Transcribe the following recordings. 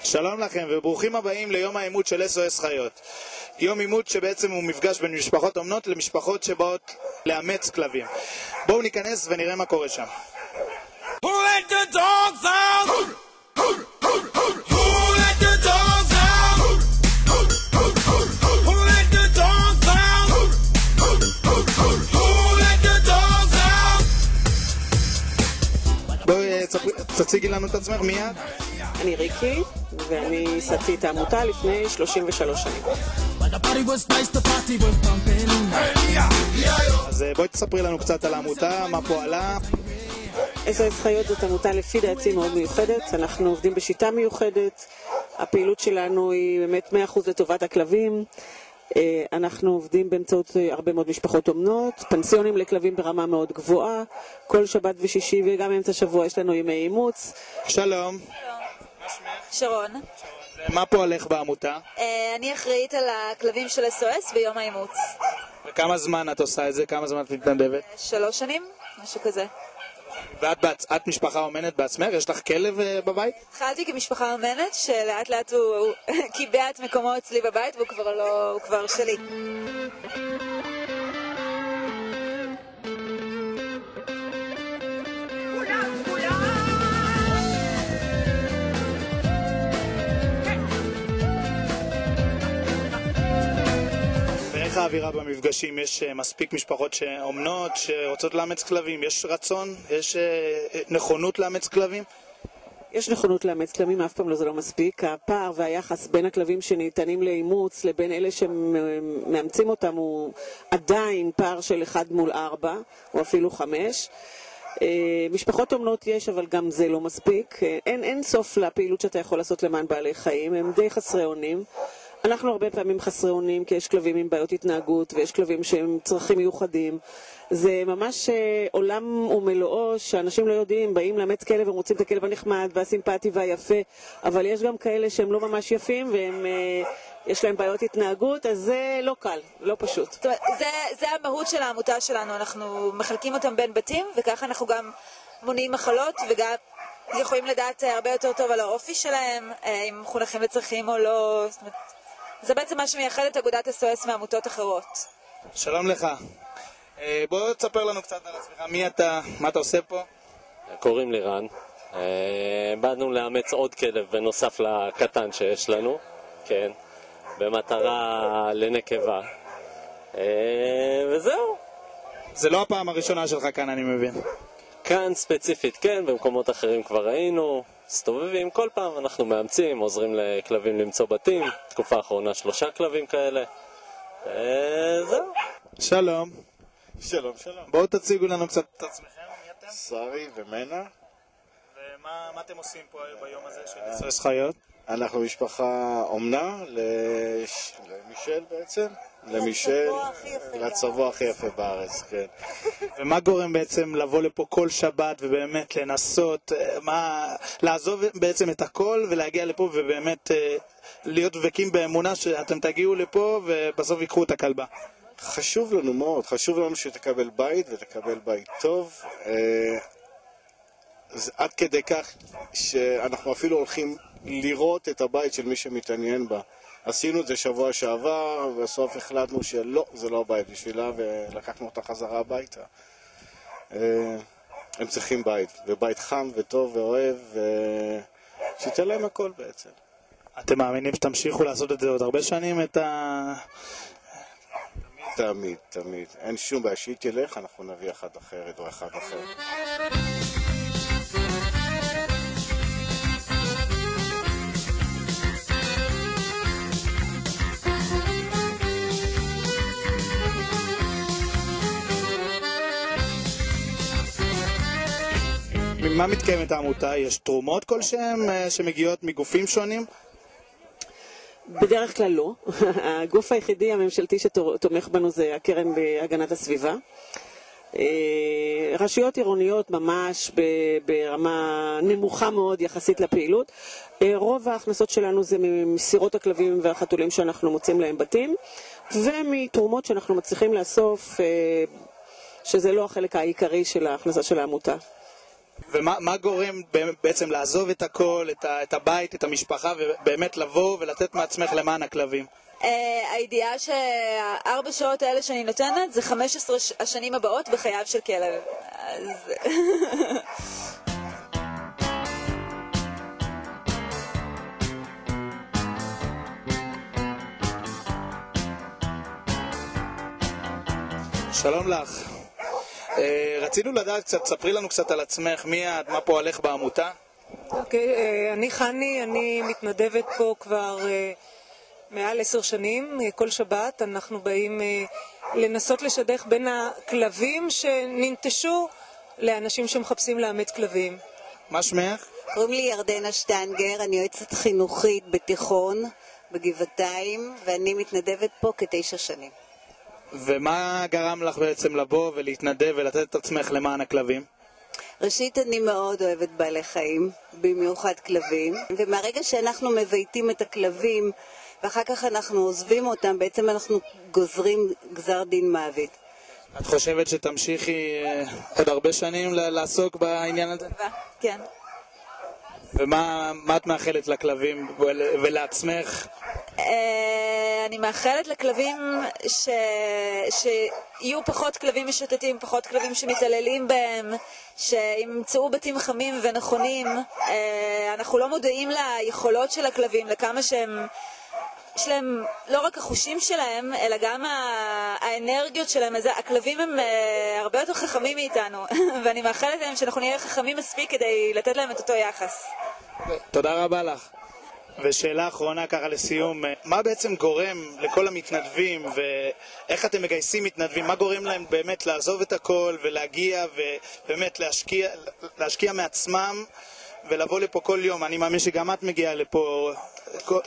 שלום לכם וברוכים הבאים ליום האימות של SOS חיות. יום אימות שבעצם הוא מפגש בין משפחות אומנות למשפחות שבאות לאמץ כלבים. בואו ניכנס ונראה מה קורה שם. Who let the dogs out? Who let the dogs out? Who let the dogs out? Who let the dogs out? בואי תציגי לנו את עצמך מיד. אני ריקי, ואני ייסדתי את העמותה לפני 33 שנים. אז בואי תספרי לנו קצת על העמותה, מה פועלה. SOS חיות זאת עמותה לפי דעתי מאוד מיוחדת, אנחנו עובדים בשיטה מיוחדת, הפעילות שלנו היא באמת 100% לטובת הכלבים, אנחנו עובדים באמצעות הרבה מאוד משפחות אומנות, פנסיונים לכלבים ברמה מאוד גבוהה, כל שבת ושישי וגם אמצע שבוע יש לנו ימי אימוץ. שלום. שרון. מה פועלך בעמותה? אני אחראית על הכלבים של SOS ביום האימוץ. וכמה זמן את עושה את זה? כמה זמן את מתנדבת? 3 שנים, משהו כזה. ואת משפחה אומנת בעצמך? יש לך כלב בבית? התחלתי כמשפחה אומנת שלאט לאט הוא קיבע את מקומו אצלי בבית והוא כבר שלי. איך האווירה במפגשים? יש מספיק משפחות שאומנות, שרוצות לאמץ כלבים? יש רצון? יש נכונות לאמץ כלבים? יש נכונות לאמץ כלבים, אף פעם זה לא מספיק. הפער והיחס בין הכלבים שניתנים לאימוץ לבין אלה שמאמצים אותם הוא עדיין פער של 1:4 או אפילו 5. משפחות אומנות יש, אבל גם זה לא מספיק. אין סוף לפעילות שאתה יכול לעשות למען בעלי חיים, הם די חסרי אונים. אנחנו הרבה פעמים חסרי אונים, כי יש כלבים עם בעיות התנהגות ויש כלבים שהם צרכים מיוחדים. זה ממש עולם ומלואו שאנשים לא יודעים, באים לאמץ כלב ומוצאים את הכלב הנחמד והסימפטי והיפה, אבל יש גם כאלה שהם לא ממש יפים והם יש להם בעיות התנהגות, אז זה לא קל, לא פשוט. זאת אומרת, זה המהות של העמותה שלנו, אנחנו מחלקים אותם בין בתים וככה אנחנו גם מונעים מחלות וגם יכולים לדעת הרבה יותר טוב על האופי שלהם, אם הם מחונכים לצרכים או לא. זאת אומרת, זה בעצם מה שמייחד את אגודת SOS מעמותות אחרות. שלום לך. בוא תספר לנו קצת על עצמך. מי אתה? מה אתה עושה פה? קוראים לי רן. באנו לאמץ עוד כלב בנוסף לקטן שיש לנו. כן. במטרה לנקבה. וזהו. זה לא הפעם הראשונה שלך כאן, אני מבין. כאן ספציפית כן, במקומות אחרים כבר ראינו. מסתובבים כל פעם, אנחנו מאמצים, עוזרים לכלבים למצוא בתים, תקופה האחרונה 3 כלבים כאלה. זהו. שלום. שלום, שלום. בואו תציגו לנו קצת את עצמכם, מי אתם? שרי ומנה. ומה אתם עושים פה ביום הזה של SOS חיות? אנחנו משפחה אומנה למישל בעצם. לצבוע הכי יפה בארץ, כן. ומה גורם בעצם לבוא לפה כל שבת ובאמת לנסות, לעזוב בעצם את הכל ולהגיע לפה ובאמת להיות דבקים באמונה שאתם תגיעו לפה ובסוף ייקחו את הכלבה? חשוב לנו מאוד, חשוב לנו שתקבל בית ותקבל בית טוב. עד כדי כך שאנחנו אפילו הולכים לראות את הבית של מי שמתעניין בה. עשינו את זה שבוע שעבר, ובסוף החלטנו שלא, זה לא הבית בשבילה, ולקחנו אותה חזרה הביתה. הם צריכים בית, ובית חם וטוב ואוהב, שייתן להם הכל בעצם. אתם מאמינים שתמשיכו לעשות את זה עוד הרבה שנים? תמיד, תמיד. אין שום בעיה שהיא תלך, אנחנו נביא אחד אחרת או אחד אחר. ממה מתקיימת העמותה? יש תרומות כלשהם שמגיעות מגופים שונים? בדרך כלל לא. הגוף היחידי הממשלתי שתומך בנו זה הקרן להגנת הסביבה. רשויות עירוניות ממש ברמה נמוכה מאוד יחסית לפעילות. רוב ההכנסות שלנו זה מסירות הכלבים והחתולים שאנחנו מוצאים להם בתים, ומתרומות שאנחנו מצליחים לאסוף, שזה לא החלק העיקרי של ההכנסה של העמותה. ומה גורם בעצם לעזוב את הכל, את הבית, את המשפחה, ובאמת לבוא ולתת מעצמך למען הכלבים? הידיעה ש4 שעות האלה שאני נותנת זה 15 השנים הבאות בחייו של כלב. אז... שלום לך. רצינו לדעת קצת, ספרי לנו קצת על עצמך, מי את, מה פועלך בעמותה? אוקיי, אני חני, אני מתנדבת פה כבר מעל 10 שנים. כל שבת אנחנו באים לנסות לשדך בין הכלבים שננטשו לאנשים שמחפשים לאמץ כלבים. מה שמך? קוראים לי ירדנה שטנגר, אני יועצת חינוכית בתיכון בגבעתיים, ואני מתנדבת פה כ9 שנים. ומה גרם לך בעצם לבוא ולהתנדב ולתת את עצמך למען הכלבים? ראשית, אני מאוד אוהבת בעלי חיים, במיוחד כלבים, ומהרגע שאנחנו מבייתים את הכלבים ואחר כך אנחנו עוזבים אותם, בעצם אנחנו גוזרים גזר דין מוות. את חושבת שתמשיכי עוד הרבה שנים לעסוק בעניין הזה? כן. ומה את מאחלת לכלבים ולעצמך? אני מאחלת לכלבים שיהיו פחות כלבים משוטטים, פחות כלבים שמתעללים בהם, שימצאו בתים חמים ונכונים. אנחנו לא מודעים ליכולות של הכלבים, לכמה שהם... יש להם לא רק החושים שלהם, אלא גם האנרגיות שלהם. הכלבים הם הרבה יותר חכמים מאיתנו, ואני מאחלת להם שאנחנו נהיה חכמים מספיק כדי לתת להם את אותו יחס. תודה רבה לך. ושאלה אחרונה ככה לסיום, מה בעצם גורם לכל המתנדבים ואיך אתם מגייסים מתנדבים? מה גורם להם באמת לעזוב את הכל ולהגיע ובאמת להשקיע מעצמם ולבוא לפה כל יום? אני מאמין שגם את מגיעה לפה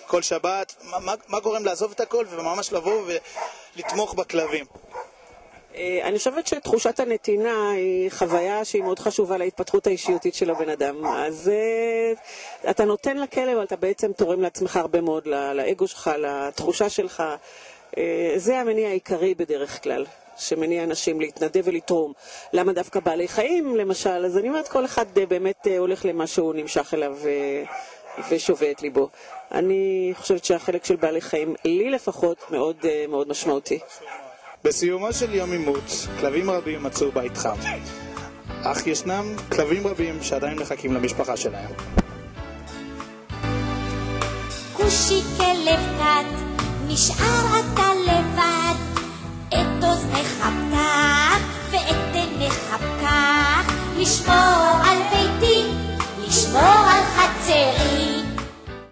כל שבת. מה גורם לעזוב את הכל וממש לבוא ולתמוך בכלבים? אני חושבת שתחושת הנתינה היא חוויה שהיא מאוד חשובה להתפתחות האישיותית של הבן אדם. אז אתה נותן לכלב, אבל אתה בעצם תורם לעצמך הרבה מאוד, לאגו שלך, לתחושה שלך. זה המניע העיקרי בדרך כלל, שמניע אנשים להתנדב ולתרום. למה דווקא בעלי חיים, למשל? אז אני אומרת, כל אחד באמת הולך למה שהוא נמשך אליו ושווה את ליבו. אני חושבת שהחלק של בעלי חיים, לי לפחות, מאוד מאוד משמעותי. בסיומו של יום אימוץ, כלבים רבים מצאו בית חם. אך ישנם כלבים רבים שעדיין מחכים למשפחה שלהם. כושי כלב קט, נשאר אתה לבד. את אוזנך פתח ואת עיניך פקח. לשמור על ביתי, לשמור על חצרי.